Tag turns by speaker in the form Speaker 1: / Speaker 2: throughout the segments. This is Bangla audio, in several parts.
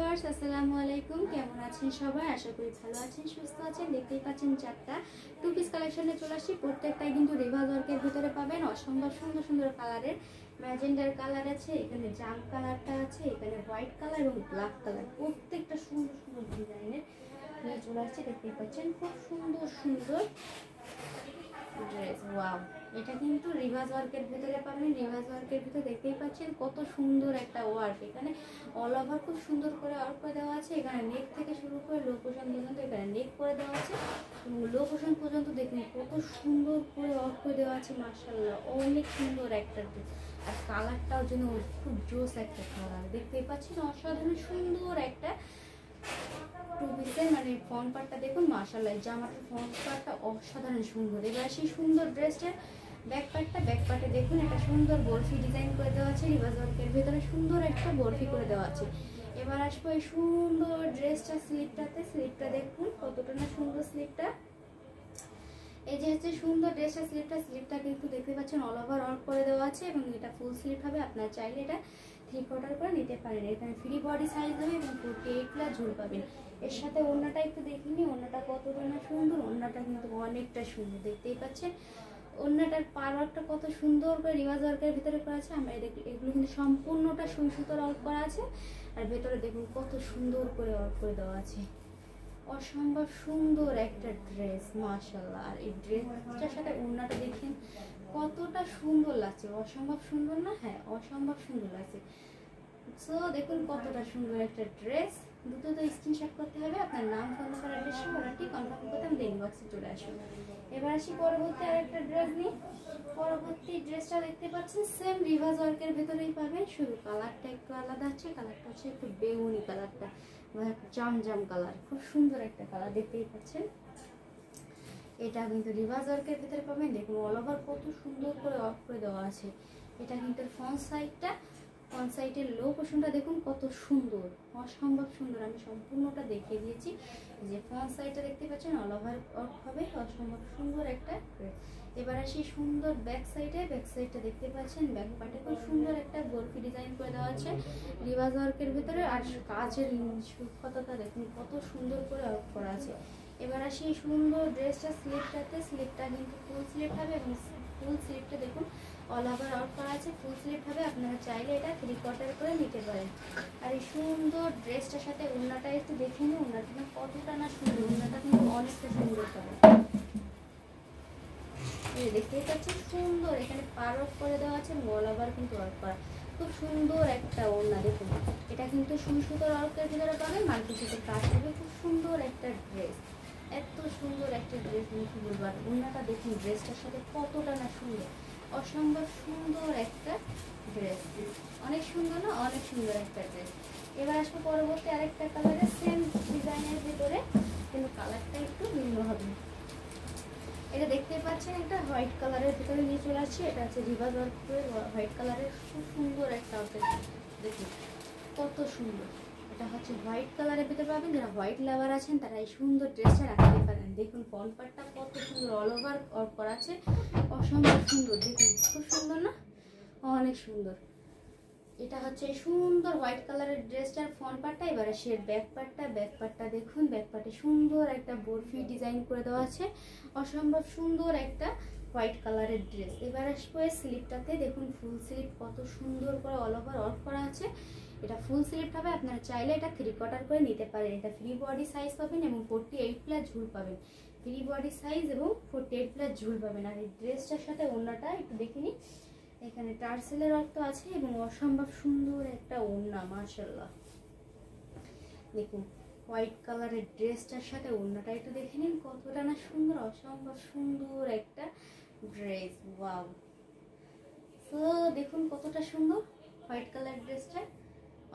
Speaker 1: ভিউয়ার্স আসসালামু আলাইকুম, কেমন আছেন সবাই? আশা করি ভালো আছেন, সুস্থ আছেন। দেখতেই পাচ্ছেন চারটা টু পিস কালেকশনে চলে আসছি। প্রত্যেকটাই কিন্তু রিভার্স ওয়ার্কের ভিতরে পাবেন। অসম্ভব সুন্দর সুন্দর কালারের ম্যাজেন্ডার কালার আছে, এখানে জাম কালারটা আছে, এখানে হোয়াইট কালার এবং ব্ল্যাক কালার। প্রত্যেকটা সুন্দর সুন্দর ডিজাইনের নিয়ে চলে আসছে। দেখতেই পাচ্ছেন খুব সুন্দর সুন্দর ড্রেস। ওয়াও, এটা কিন্তু রিভার্স ওয়ার্কের ভিতরে পাবেন। রিভার্স ওয়ার্কের ভিতরে দেখতেই পাচ্ছেন কত সুন্দর একটা ওয়ার্ক। এখানে অল ওভার খুব সুন্দর করে ওয়ার্ক করে দেওয়া আছে। এখানে নেক থেকে শুরু করে লো পোর্শন পর্যন্ত এখানে নেক করে দেওয়া আছে এবং লো পোর্শন পর্যন্ত দেখুন কত সুন্দর করে ওয়ার্ক করে দেওয়া আছে। মাশাআল্লাহ, অনেক সুন্দর একটা ড্রেস। আর কালারটাও যেন খুব জোস একটা কালার। দেখতেই পাচ্ছেন অসাধারণ সুন্দর একটা টু পিসের মানে ফ্রন্ট পার্টটা দেখুন। মাশাআল্লাহ, জামাটার ফ্রন্ট পার্টটা অসাধারণ সুন্দর। এবার সেই সুন্দর ড্রেসটার ব্যাক পার্টে দেখুন একটা সুন্দর বরফি ডিজাইন করে দেওয়া আছে। রিভার্স ওয়ার্কের ভেতরে সুন্দর একটা বরফি করে দেওয়া আছে। এবার আসবো এই সুন্দর ড্রেসটা স্লিপটাতে। স্লিপটা দেখুন কতটা না সুন্দর স্লিপটা। এই যে হচ্ছে সুন্দর ড্রেসটা স্লিপটা কিন্তু দেখতে পাচ্ছেন অল ওভার ওয়ার্ক করে দেওয়া আছে এবং এটা ফুল স্লিপ হবে। আপনারা চাইলে এটা 3/4 করে নিতে পারেন। এখানে ফ্রি বডি সাইজ হবে এবং 48 ঝুল পাবেন। এর সাথে ওড়নাটা একটু দেখিনি, ওড়নাটা কতটা না সুন্দর। ওড়নাটা কিন্তু অনেকটা সুন্দর, দেখতেই পাচ্ছেন ওড়নাটার পার ওয়ার্কটা কত সুন্দর করে রিভার্স ওয়ার্কের ভিতরে করা আছে। আমরা এগুলো কিন্তু সম্পূর্ণটা সুই সুতোর ওয়ার্ক করা আছে। আর ভেতরে দেখুন কত সুন্দর করে ওয়ার্ক করে দেওয়া আছে। অসম্ভব সুন্দর একটা ড্রেস, মাশাআল্লাহ। আর এই ড্রেসটার সাথে ওড়নাটা দেখেন কতটা সুন্দর লাগছে। অসম্ভব সুন্দর না? হ্যাঁ, অসম্ভব সুন্দর লাগছে। সো দেখুন কতটা সুন্দর একটা ড্রেস। দুটো তো স্ক্রিনশট করতে হবে, আপনার নাম, ফোন নাম্বার, অ্যাড্রেস অর্ডারটি কনফার্ম করতে আমাদের ইনবক্সে চলে আসুন। এবার আসি পরবর্তী আরেকটা ড্রেস নিই। পরবর্তী ড্রেসটা দেখতে পাচ্ছেন সেম রিভার্স ওয়ার্কের ভেতরেই পাবেন, শুধু কালারটা একটু আলাদা আছে। কালারটা হচ্ছে একটু বেগুনি কালারটা, জাম কালার। খুব সুন্দর একটা কালার, দেখতেই পাচ্ছেন। এটা কিন্তু রিভার্স ওয়ার্কের ভিতরে পাবেন। দেখুন অল ওভার কত সুন্দর করে ওয়ার্ক করে দেওয়া আছে। এটা কিন্তু ফ্রন্ট সাইডের লো পোর্শনটা দেখুন কত সুন্দর, অসম্ভব সুন্দর। আমি সম্পূর্ণটা দেখিয়ে দিয়েছি। যে ফ্রন্ট সাইডটা দেখতে পাচ্ছেন অল ওভার ওয়ার্ক হবে, অসম্ভব সুন্দর একটা ড্রেস। এবার আসি সুন্দর ব্যাক সাইডটা দেখতে পাচ্ছেন। ব্যাক পার্টে খুব সুন্দর একটা বরফি ডিজাইন করে দেওয়া আছে রিভার্স ওয়ার্কের ভিতরে। আর কাজের সূক্ষ্মতা দেখুন কত সুন্দর করে ওয়ার্ক করা আছে। এবার আসি সুন্দর ড্রেসটা স্লিপটা কিন্তু ফুল স্লিপ হবে এবং ফুল স্লিপটা দেখুন অল ওভার ওয়ার্ক করা আছে। ফুল স্লিপ হবে, আপনারা চাইলে এটা 3/4 করে নিতে পারেন। আর এই সুন্দর ড্রেসটার সাথে ওড়নাটা একটু দেখে নিন, ওড়নাটা কতটা না সুন্দর। ওড়নাটা কিন্তু অনেকটা সুন্দর পাবে, দেখতেই পাচ্ছেন সুন্দর। এখানে পার ওয়ার্ক করে দেওয়া আছে, অল ওভার কিন্তু ওয়ার্ক করা। খুব সুন্দর একটা ওড়না দেখুন। এটা কিন্তু সুই সুতোর ওয়ার্কের ভিতরে পাবেন, মাল্টি সুতোর কাজ হবে। খুব সুন্দর একটা ড্রেস, এত সুন্দর একটা ড্রেস আমি কি বলবো। আর ওড়নাটা দেখুন ড্রেসটার সাথে কতটা না সুন্দর, অসম্ভব সুন্দর একটা ড্রেস। অনেক সুন্দর না? অনেক সুন্দর একটা ড্রেস। এবার আসবো পরবর্তী আরেকটা কালারের সেম ডিজাইনের ভিতরে, কিন্তু কালারটা একটু ভিন্ন হবে। এটা দেখতে পাচ্ছেন একটা হোয়াইট কালারের ভিতরে নিয়ে চলে আসছে। এটা হচ্ছে রিভার্স ওয়ার্ক করে হোয়াইট কালারের খুব সুন্দর একটা আউটফিট। দেখুন কত সুন্দর। এটা হচ্ছে হোয়াইট কালারের ভিতরে পাবেন। যারা হোয়াইট লাভার আছেন তারা এই সুন্দর ড্রেসটা রাখতে পারেন। দেখুন ফ্রন্ট পার্টটা কত সুন্দর অল ওভার ওয়ার্ক করা আছে, অসম্ভব সুন্দর। দেখুন খুব সুন্দর না? অনেক সুন্দর। এটা হচ্ছে সুন্দর হোয়াইট কালারের ড্রেসটার ফ্রন্ট পার্টটা। এবারে সে ব্যাক পার্টটা দেখুন। ব্যাক পার্টে সুন্দর একটা বরফি ডিজাইন করে দেওয়া আছে, অসম্ভব সুন্দর একটা হোয়াইট কালারের ড্রেস। এবার আসবো এই স্লিপটাতে। দেখুন ফুল স্লিপ কত সুন্দর করে অল ওভার ওয়ার্ক করা আছে। এটা ফুল স্লিপ হবে, আপনারা চাইলে এটা 3/4 করে নিতে পারেন। এটা ফ্রি বডি সাইজ পাবেন এবং 48+ ঝুল পাবেন। ফ্রি বডি সাইজ এবং 48+ ঝুল পাবেন। আর এই ড্রেসটার সাথে ওড়নাটা একটু দেখে নিই। এখানে টার্সেলের অর্থ আছে এবং অসম্ভব সুন্দর একটা ওড়না, মাশাআল্লাহ। দেখুন হোয়াইট কালারের ড্রেসটার সাথে ওড়নাটা একটু দেখে নিন কতটা না সুন্দর, অসম্ভব সুন্দর একটা ড্রেস। ওয়াও, তো দেখুন কতটা সুন্দর হোয়াইট কালার ড্রেসটা,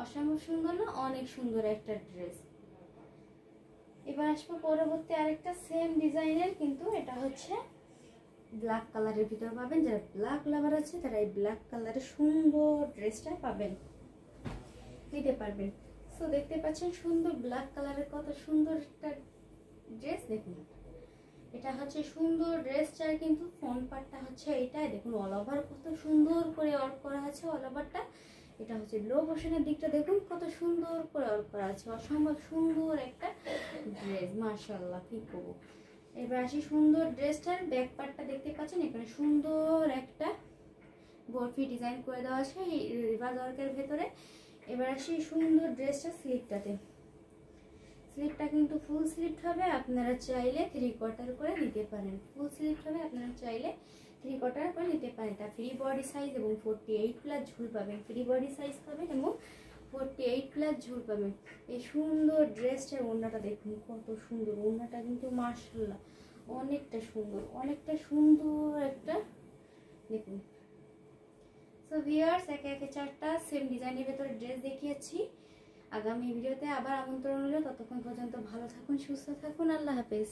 Speaker 1: অসম্ভব সুন্দর না? অনেক সুন্দর একটা ড্রেস। এবার আসবো পরবর্তী আরেকটা সেম ডিজাইনের, কিন্তু এটা হচ্ছে ব্ল্যাক কালারের ভিতরে পাবেন। যারা ব্ল্যাক লাভার আছে তারা এই ব্ল্যাক কালারের সুন্দর ড্রেসটা পাবেন, নিতে পারবেন। সো দেখতে পাচ্ছেন সুন্দর ব্ল্যাক কালারের কত সুন্দর একটা ড্রেস। দেখুন এটা হচ্ছে সুন্দর ড্রেসটা, কিন্তু ফ্রন্ট পার্টটা হচ্ছে এইটাই। দেখুন অল ওভার কত সুন্দর করে ওয়ার্ক করা আছে অল ওভারটা। এটা হচ্ছে লো পোর্শনের দিকটা দেখুন কত সুন্দর করে ওয়ার্ক করা আছে, অসম্ভব সুন্দর একটা ড্রেস, মাশাআল্লাহ কি করবো। এবার আসি সুন্দর ড্রেসটার ব্যাক পার্টটা দেখতে পাচ্ছেন, এখানে সুন্দর একটা বরফি ডিজাইন করে দেওয়া আছে এই রিভার্স ওয়ার্কের ভেতরে। এবার আসি সুন্দর ড্রেসটা স্লিপটাতে, স্লিপটা কিন্তু ফুল স্লিপ হবে, আপনারা চাইলে 3/4 করে নিতে পারেন। ফুল স্লিপ হবে, আপনারা চাইলে 3/4 করে নিতে পারেন। এটা ফ্রি বডি সাইজ এবং 48+ ঝুল পাবেন, ফ্রি বডি সাইজ পাবেন এবং 48+ ঝুল পাবেন। এই সুন্দর ড্রেসটার ওড়নাটা দেখুন কত সুন্দর, ওড়নাটা কিন্তু মাশাআল্লাহ অনেকটা সুন্দর, অনেকটা সুন্দর একটা দেখুন। সো ভিউয়ার্স, একে একে 4টা সেম ডিজাইনের ভেতরে ড্রেস দেখিয়েছি। আগামী ভিডিওতে আবার আমন্ত্রণ রইল, ততক্ষণ পর্যন্ত ভালো থাকুন, সুস্থ থাকুন, আল্লাহ হাফেজ।